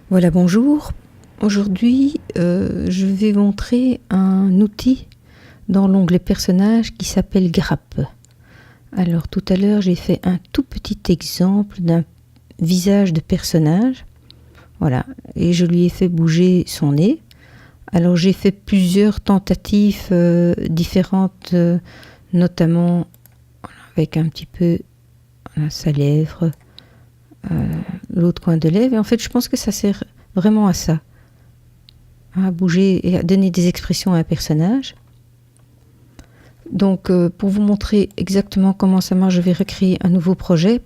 Voilà, bonjour. Aujourd'hui, je vais montrer un outil dans l'onglet personnages qui s'appelle Grappe. Alors tout à l'heure, j'ai fait un tout petit exemple d'un visage de personnage. Voilà, et je lui ai fait bouger son nez. Alors j'ai fait plusieurs tentatives différentes, notamment avec un petit peu sa lèvre, l'autre coin de lèvre. Et en fait, je pense que ça sert vraiment à ça, à bouger et à donner des expressions à un personnage. Donc, pour vous montrer exactement comment ça marche, je vais recréer un nouveau projet.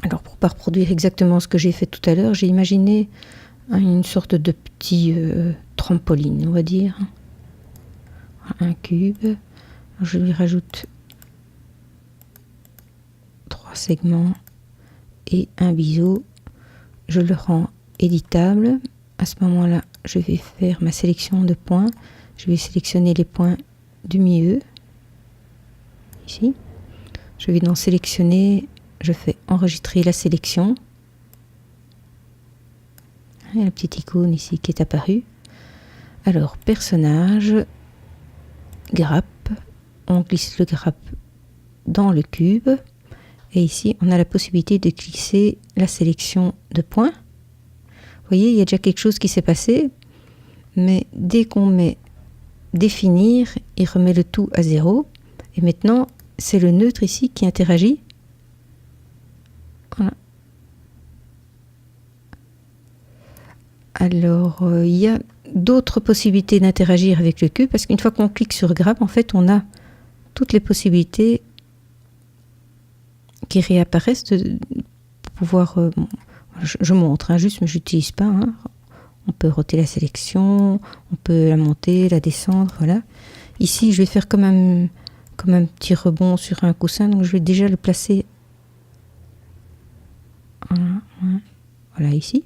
Alors, pour ne pas reproduire exactement ce que j'ai fait tout à l'heure, j'ai imaginé une sorte de petit trampoline, on va dire. Un cube. Alors, je lui rajoute 3 segments et un biseau. Je le rends éditable. À ce moment-là, je vais faire ma sélection de points. Je vais sélectionner les points du milieu. Ici. Je vais donc sélectionner. Je fais enregistrer la sélection. Il y a la petite icône ici qui est apparue. Alors, personnage, grappe. On glisse le grappe dans le cube. Et ici, on a la possibilité de glisser la sélection de points. Vous voyez, il y a déjà quelque chose qui s'est passé. Mais dès qu'on met définir, il remet le tout à 0. Et maintenant, c'est le neutre ici qui interagit. Voilà. Alors, il y a d'autres possibilités d'interagir avec le cube, parce qu'une fois qu'on clique sur Grappe, en fait, on a toutes les possibilités qui réapparaissent pour pouvoir... je montre, juste, mais je n'utilise pas. On peut roter la sélection, on peut la monter, la descendre, voilà. Ici, je vais faire comme un petit rebond sur un coussin, donc je vais déjà le placer. Voilà ici.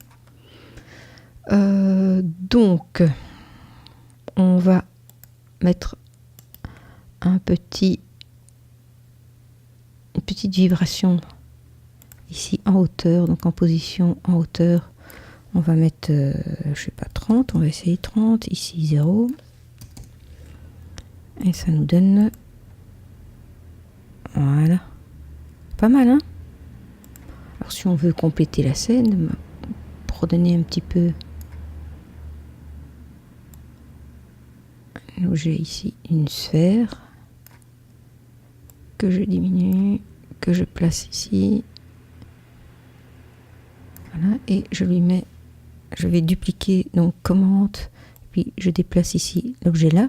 Donc, on va mettre une petite vibration ici en hauteur, donc en position en hauteur. On va mettre, je sais pas, 30, on va essayer 30, ici 0. Et ça nous donne, voilà, pas mal, hein. Alors si on veut compléter la scène, pour donner un petit peu, j'ai ici une sphère que je diminue, que je place ici, voilà, et je lui mets, je vais dupliquer, donc commande, puis je déplace ici l'objet là,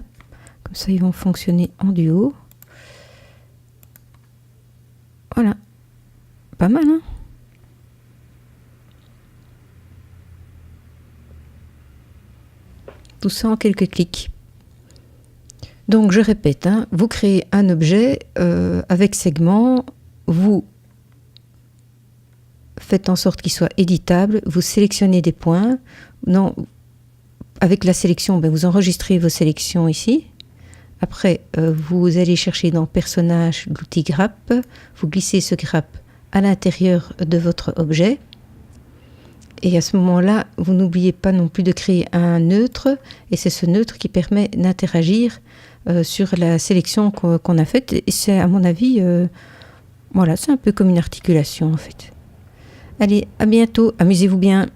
comme ça ils vont fonctionner en duo. Voilà, pas mal, hein. Tout ça en quelques clics. Donc je répète, vous créez un objet avec segments, vous faites en sorte qu'il soit éditable, vous sélectionnez des points. Non, avec la sélection, vous enregistrez vos sélections ici. Après, vous allez chercher dans Personnage l'outil Grappe, vous glissez ce grappe à l'intérieur de votre objet. Et à ce moment-là, vous n'oubliez pas non plus de créer un neutre, et c'est ce neutre qui permet d'interagir sur la sélection qu'on a faite. Et c'est, à mon avis, voilà, c'est un peu comme une articulation en fait. Allez, à bientôt, amusez-vous bien.